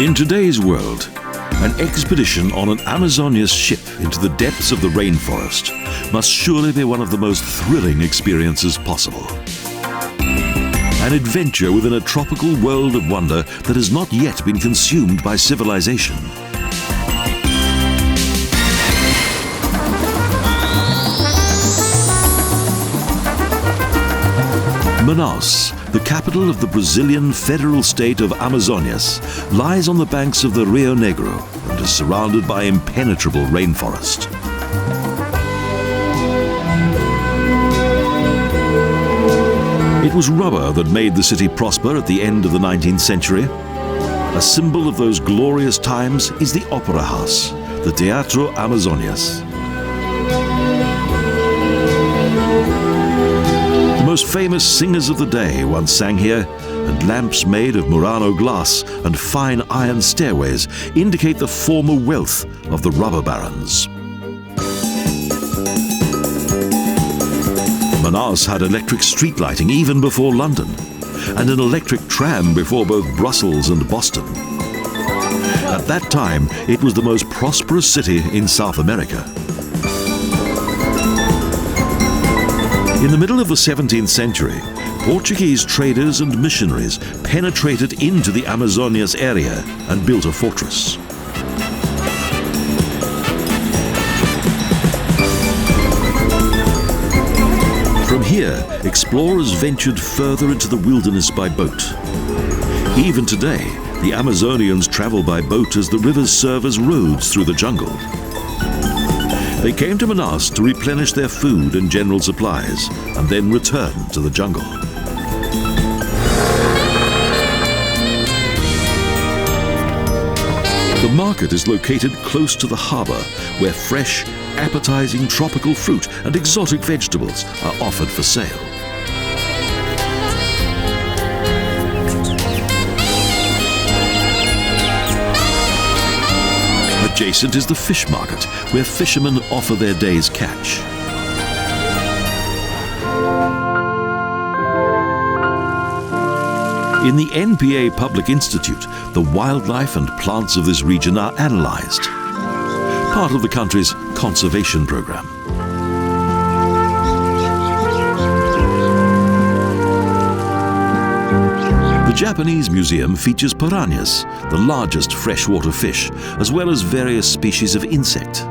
In today's world, an expedition on an Amazonian ship into the depths of the rainforest must surely be one of the most thrilling experiences possible. An adventure within a tropical world of wonder that has not yet been consumed by civilization. Manaus, the capital of the Brazilian federal state of Amazonas, lies on the banks of the Rio Negro and is surrounded by impenetrable rainforest. It was rubber that made the city prosper at the end of the 19th century. A symbol of those glorious times is the Opera House, the Teatro Amazonias. The most famous singers of the day once sang here, and lamps made of Murano glass and fine iron stairways indicate the former wealth of the rubber barons. Manaus had electric street lighting even before London, and an electric tram before both Brussels and Boston. At that time, it was the most prosperous city in South America. In the middle of the 17th century, Portuguese traders and missionaries penetrated into the Amazonias area and built a fortress. From here, explorers ventured further into the wilderness by boat. Even today, the Amazonians travel by boat as the rivers serve as roads through the jungle. They came to Manaus to replenish their food and general supplies, and then return to the jungle. The market is located close to the harbor, where fresh, appetizing tropical fruit and exotic vegetables are offered for sale. Adjacent is the fish market, where fishermen offer their day's catch. In the NPA Public Institute, the wildlife and plants of this region are analyzed, part of the country's conservation program. The Japanese museum features piranhas, the largest freshwater fish, as well as various species of insect.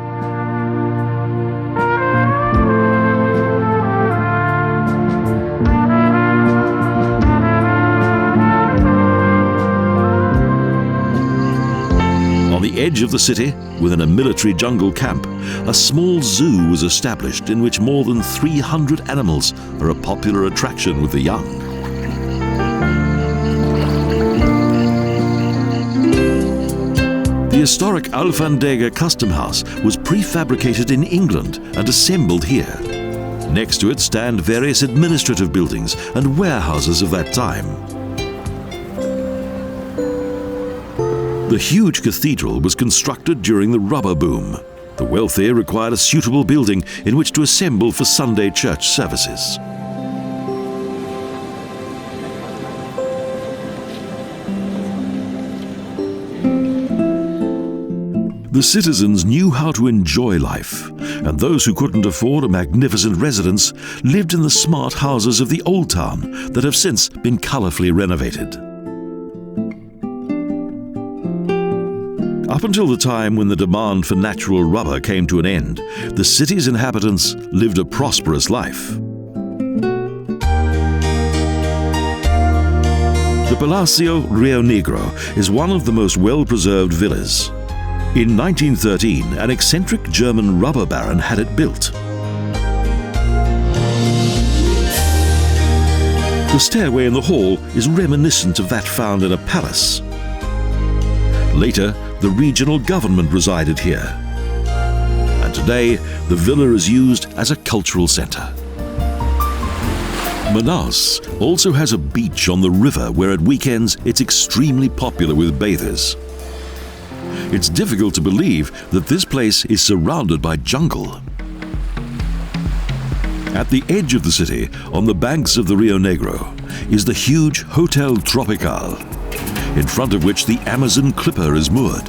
On the edge of the city, within a military jungle camp, a small zoo was established in which more than 300 animals are a popular attraction with the young. The historic Alfandega Custom House was prefabricated in England and assembled here. Next to it stand various administrative buildings and warehouses of that time. The huge cathedral was constructed during the rubber boom. The wealthy required a suitable building in which to assemble for Sunday church services. The citizens knew how to enjoy life, and those who couldn't afford a magnificent residence lived in the smart houses of the old town that have since been colourfully renovated. Up until the time when the demand for natural rubber came to an end, the city's inhabitants lived a prosperous life. The Palacio Rio Negro is one of the most well-preserved villas. In 1913, an eccentric German rubber baron had it built. The stairway in the hall is reminiscent of that found in a palace. Later, the regional government resided here. And today, the villa is used as a cultural center. Manaus also has a beach on the river where at weekends it's extremely popular with bathers. It's difficult to believe that this place is surrounded by jungle. At the edge of the city, on the banks of the Rio Negro, is the huge Hotel Tropical. in front of which the Amazon clipper is moored.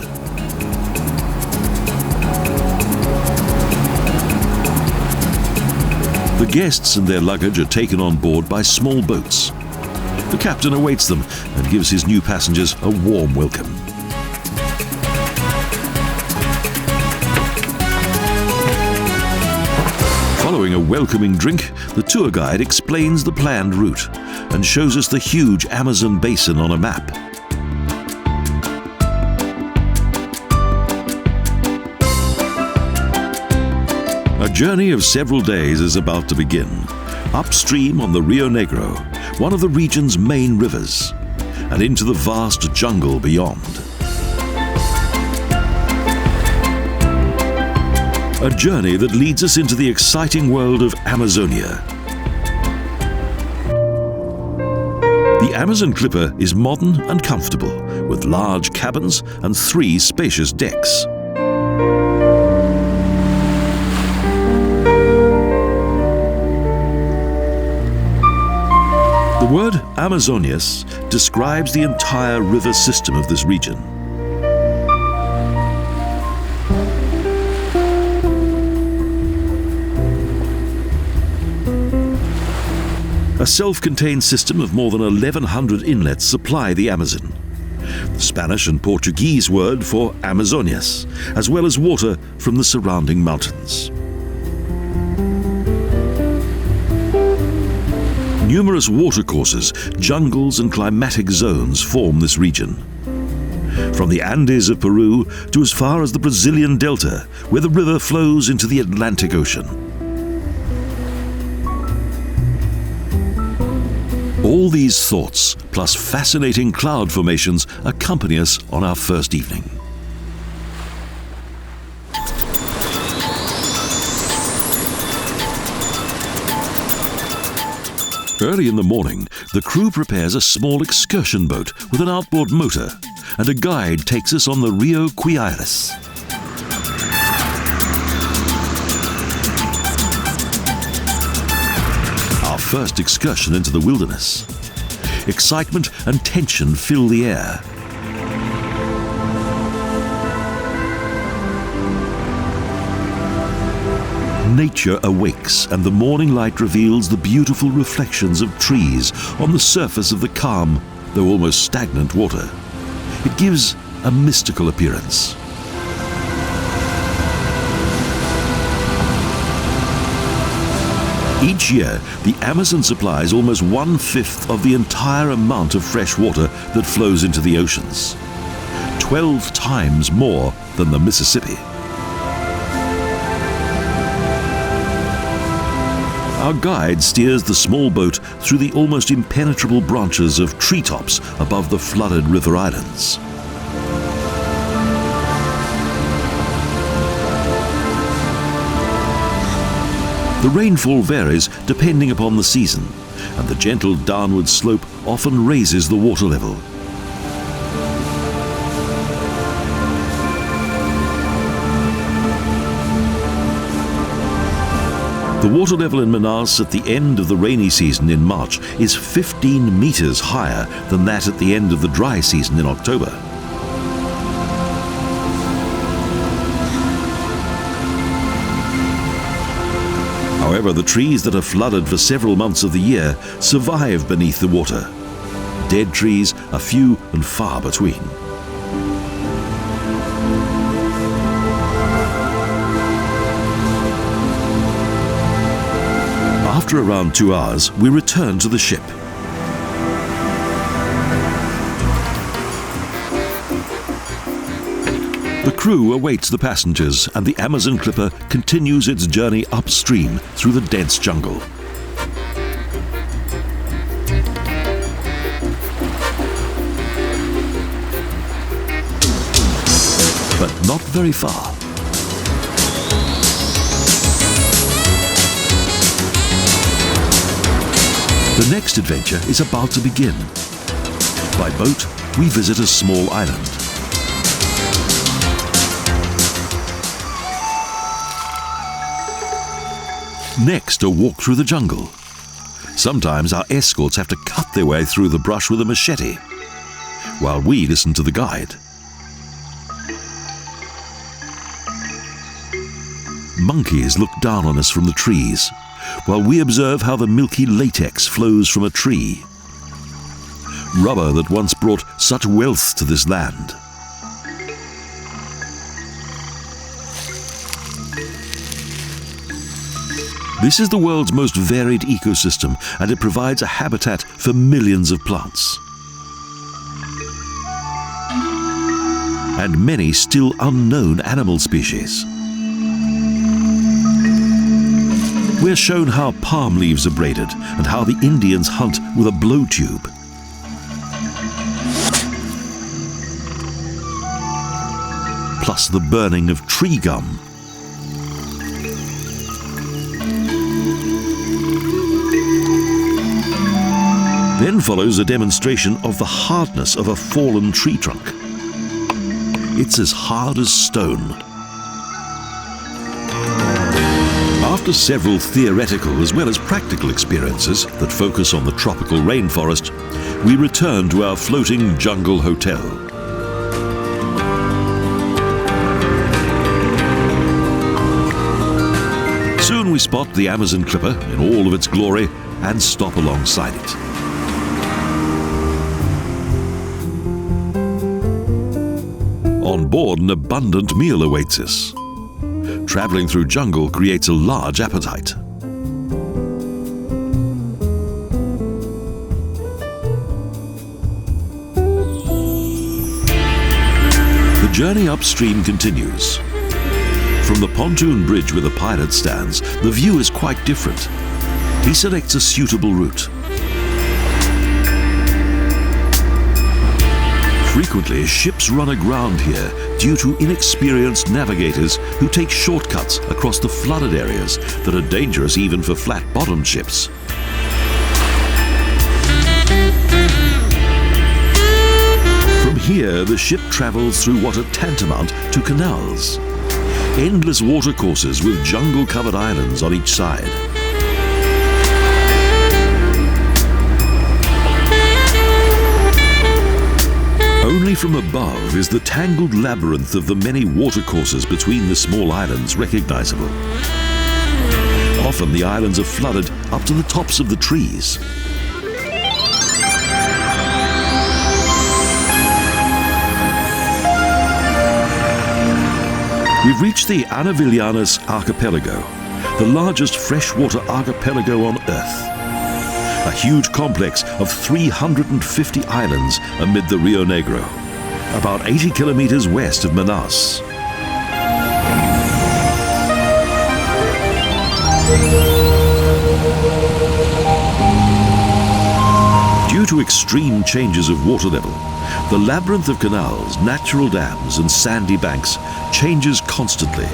The guests and their luggage are taken on board by small boats. The captain awaits them and gives his new passengers a warm welcome. Following a welcoming drink, the tour guide explains the planned route and shows us the huge Amazon basin on a map. A journey of several days is about to begin, upstream on the Rio Negro, one of the region's main rivers, and into the vast jungle beyond. A journey that leads us into the exciting world of Amazonia. The Amazon clipper is modern and comfortable, with large cabins and 3 spacious decks. The word Amazonias describes the entire river system of this region. A self-contained system of more than 1,100 inlets supply the Amazon. The Spanish and Portuguese word for Amazonias, as well as water from the surrounding mountains. Numerous watercourses, jungles and climatic zones form this region. From the Andes of Peru to as far as the Brazilian Delta, where the river flows into the Atlantic Ocean. All these thoughts, plus fascinating cloud formations, accompany us on our first evening. Early in the morning, the crew prepares a small excursion boat with an outboard motor, and a guide takes us on the Rio Quiaires. Our first excursion into the wilderness. Excitement and tension fill the air. Nature awakes, and the morning light reveals the beautiful reflections of trees on the surface of the calm, though almost stagnant water. It gives a mystical appearance. Each year, the Amazon supplies almost 1/5 of the entire amount of fresh water that flows into the oceans. 12 times more than the Mississippi. Our guide steers the small boat through the almost impenetrable branches of treetops above the flooded river islands. The rainfall varies depending upon the season, and the gentle downward slope often raises the water level. The water level in Manaus at the end of the rainy season in March is 15 meters higher than that at the end of the dry season in October. However, the trees that are flooded for several months of the year survive beneath the water. Dead trees are few and far between. After around 2 hours, we return to the ship. The crew awaits the passengers, and the Amazon clipper continues its journey upstream through the dense jungle. But not very far. The next adventure is about to begin. By boat, we visit a small island. Next, a walk through the jungle. Sometimes our escorts have to cut their way through the brush with a machete. while we listen to the guide. Monkeys look down on us from the trees, while we observe how the milky latex flows from a tree. Rubber that once brought such wealth to this land. This is the world's most varied ecosystem, and it provides a habitat for millions of plants. And many still unknown animal species. We're shown how palm leaves are braided and how the Indians hunt with a blow tube. Plus the burning of tree gum. Then follows a demonstration of the hardness of a fallen tree trunk. It's as hard as stone. After several theoretical as well as practical experiences that focus on the tropical rainforest, we return to our floating jungle hotel. Soon we spot the Amazon clipper in all of its glory and stop alongside it. On board, an abundant meal awaits us. Traveling through jungle creates a large appetite. The journey upstream continues. From the pontoon bridge where the pilot stands, the view is quite different. He selects a suitable route. Frequently, ships run aground here due to inexperienced navigators who take shortcuts across the flooded areas that are dangerous even for flat-bottomed ships. From here, the ship travels through what are tantamount to canals. Endless watercourses with jungle-covered islands on each side. Only from above is the tangled labyrinth of the many watercourses between the small islands recognizable. Often the islands are flooded up to the tops of the trees. We've reached the Anavilhanas archipelago, the largest freshwater archipelago on Earth. A huge complex of 350 islands amid the Rio Negro, about 80 kilometers west of Manaus. Due to extreme changes of water level, the labyrinth of canals, natural dams and sandy banks changes constantly.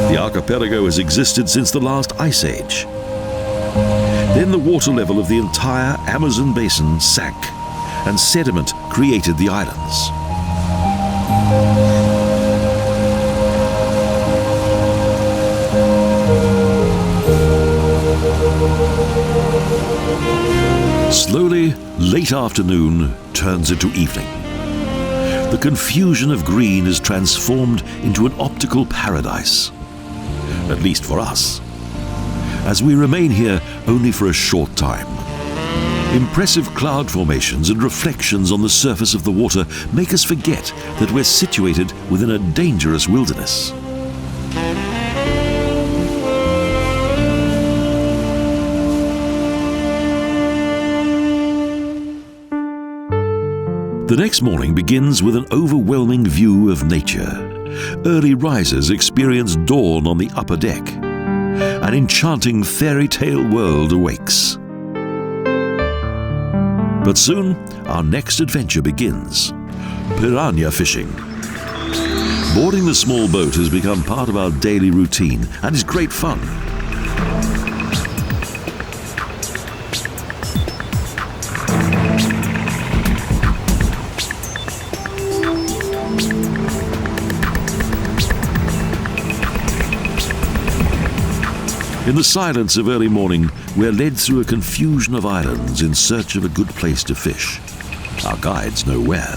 The archipelago has existed since the last ice age. Then the water level of the entire Amazon basin sank, and sediment created the islands. Slowly, late afternoon turns into evening. The confusion of green is transformed into an optical paradise, at least for us, as we remain here only for a short time. Impressive cloud formations and reflections on the surface of the water make us forget that we're situated within a dangerous wilderness. The next morning begins with an overwhelming view of nature. Early risers experience dawn on the upper deck. An enchanting fairy tale world awakes. But soon, our next adventure begins. Piranha fishing. Boarding the small boat has become part of our daily routine and is great fun. In the silence of early morning, we're led through a confusion of islands in search of a good place to fish. Our guides know where.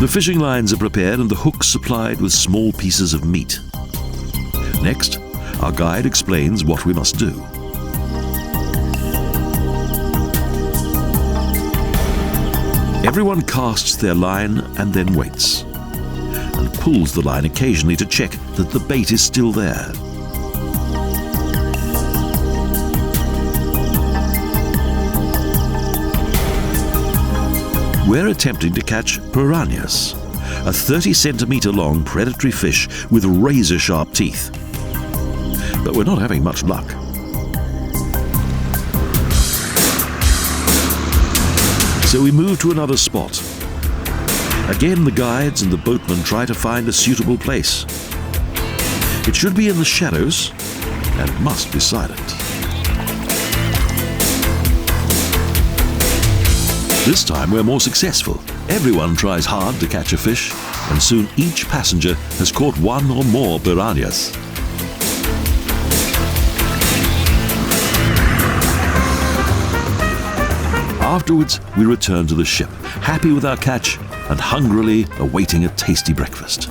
The fishing lines are prepared and the hooks supplied with small pieces of meat. Next, our guide explains what we must do. Everyone casts their line and then waits, and pulls the line occasionally to check that the bait is still there. We're attempting to catch piranhas, a 30-centimetre long predatory fish with razor-sharp teeth. But we're not having much luck. So we move to another spot. Again, the guides and the boatmen try to find a suitable place. It should be in the shadows and must be silent. This time we're more successful. Everyone tries hard to catch a fish, and soon each passenger has caught one or more piranhas. Afterwards, we return to the ship, happy with our catch and hungrily awaiting a tasty breakfast.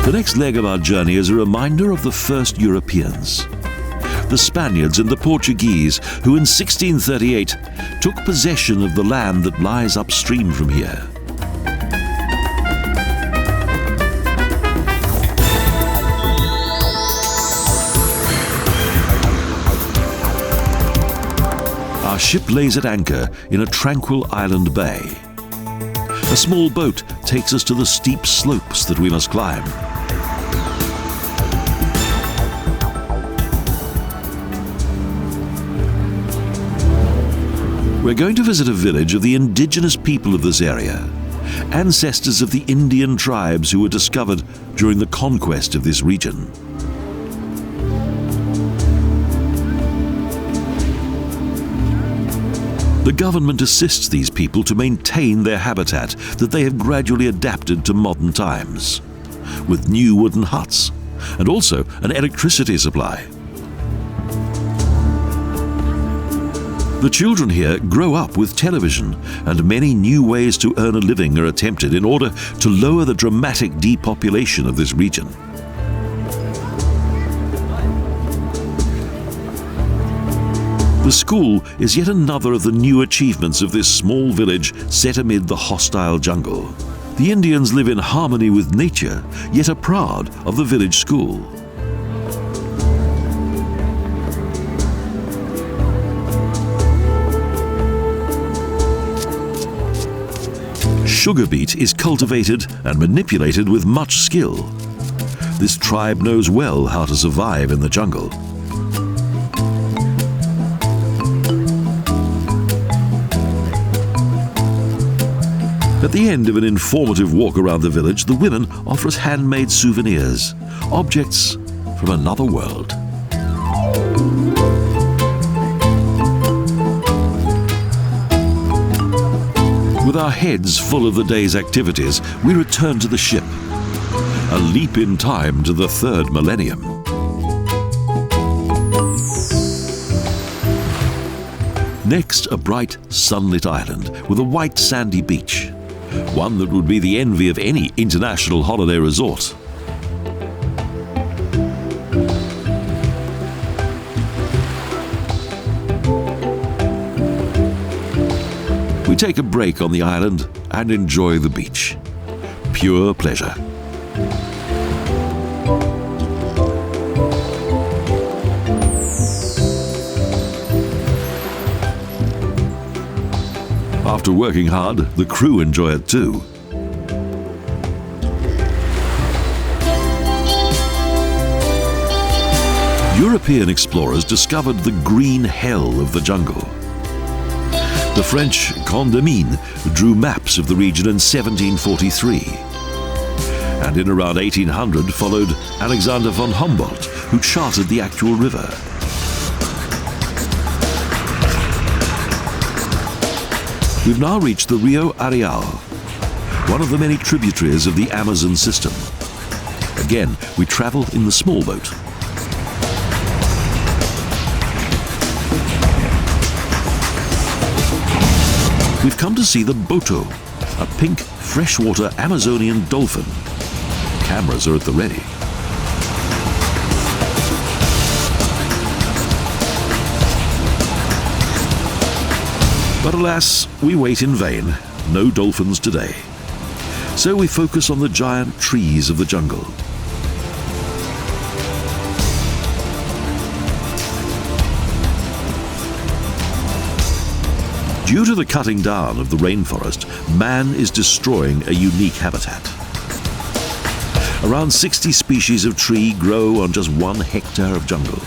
The next leg of our journey is a reminder of the first Europeans, the Spaniards and the Portuguese, who in 1638 took possession of the land that lies upstream from here. Our ship lays at anchor in a tranquil island bay. A small boat takes us to the steep slopes that we must climb. We're going to visit a village of the indigenous people of this area, ancestors of the Indian tribes who were discovered during the conquest of this region. The government assists these people to maintain their habitat that they have gradually adapted to modern times, with new wooden huts and also an electricity supply. The children here grow up with television, and many new ways to earn a living are attempted in order to lower the dramatic depopulation of this region. The school is yet another of the new achievements of this small village set amid the hostile jungle. The Indians live in harmony with nature, yet are proud of the village school. Sugar beet is cultivated and manipulated with much skill. This tribe knows well how to survive in the jungle. At the end of an informative walk around the village, the women offer us handmade souvenirs, objects from another world. With our heads full of the day's activities, we return to the ship, a leap in time to the third millennium. Next, a bright, sunlit island with a white sandy beach, one that would be the envy of any international holiday resort. We take a break on the island and enjoy the beach. Pure pleasure. After working hard, the crew enjoy it too. European explorers discovered the green hell of the jungle. The French Condamine drew maps of the region in 1743. and in around 1800 followed Alexander von Humboldt, who charted the actual river. We've now reached the Rio Areal, one of the many tributaries of the Amazon system. Again, we travel in the small boat. We've come to see the boto, a pink freshwater Amazonian dolphin. Cameras are at the ready. But alas, we wait in vain. No dolphins today. So we focus on the giant trees of the jungle. Due to the cutting down of the rainforest, man is destroying a unique habitat. Around 60 species of tree grow on just 1 hectare of jungle.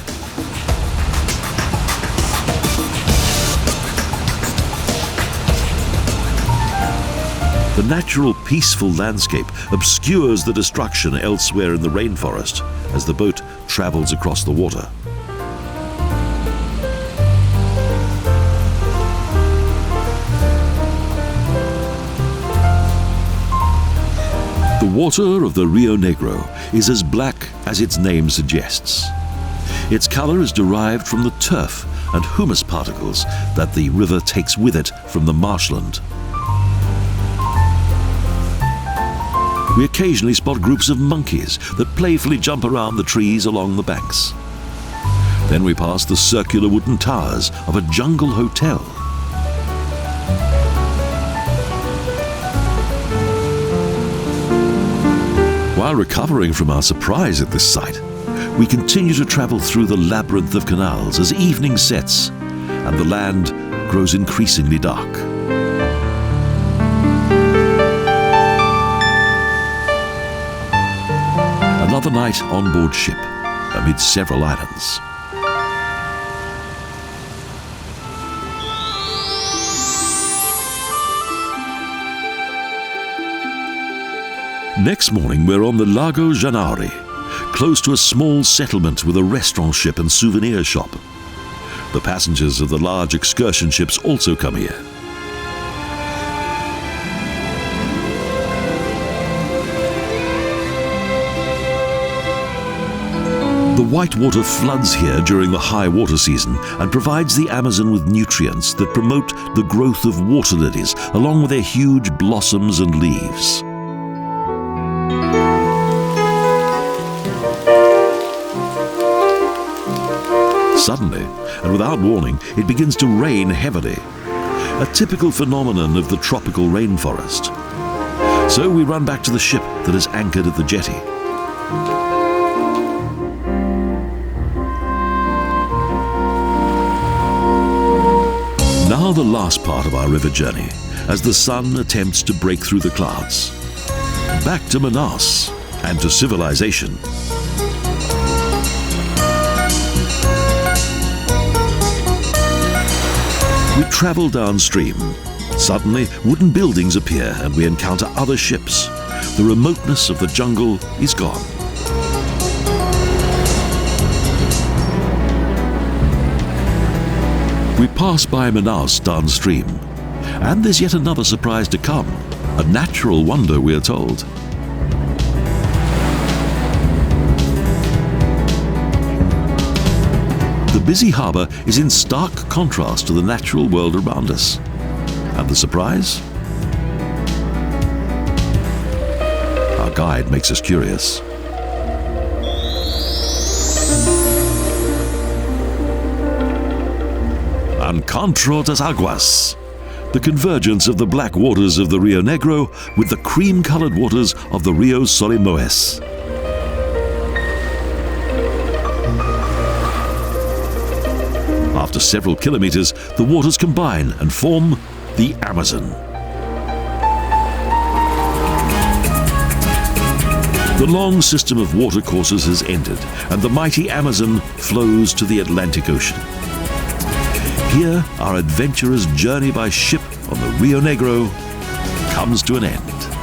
The natural, peaceful landscape obscures the destruction elsewhere in the rainforest as the boat travels across the water. The water of the Rio Negro is as black as its name suggests. Its color is derived from the turf and humus particles that the river takes with it from the marshland. We occasionally spot groups of monkeys that playfully jump around the trees along the banks. Then we pass the circular wooden towers of a jungle hotel. While recovering from our surprise at this sight, we continue to travel through the labyrinth of canals as evening sets and the land grows increasingly dark. Another night on board ship, amid several islands. Next morning, we're on the Lago Janauri, close to a small settlement with a restaurant ship and souvenir shop. The passengers of the large excursion ships also come here. The whitewater floods here during the high water season and provides the Amazon with nutrients that promote the growth of water lilies along with their huge blossoms and leaves. Suddenly, and without warning, it begins to rain heavily, a typical phenomenon of the tropical rainforest. So we run back to the ship that is anchored at the jetty. Now the last part of our river journey, as the sun attempts to break through the clouds. Back to Manaus and to civilization. We travel downstream. Suddenly, wooden buildings appear and we encounter other ships. The remoteness of the jungle is gone. We pass by Manaus downstream, and there's yet another surprise to come, a natural wonder, we are told. The busy harbour is in stark contrast to the natural world around us. And the surprise? Our guide makes us curious. Encuentro das Aguas, the convergence of the black waters of the Rio Negro with the cream-coloured waters of the Rio Solimões. After several kilometers, the waters combine and form the Amazon. The long system of watercourses has ended, and the mighty Amazon flows to the Atlantic Ocean. Here, our adventurous journey by ship on the Rio Negro comes to an end.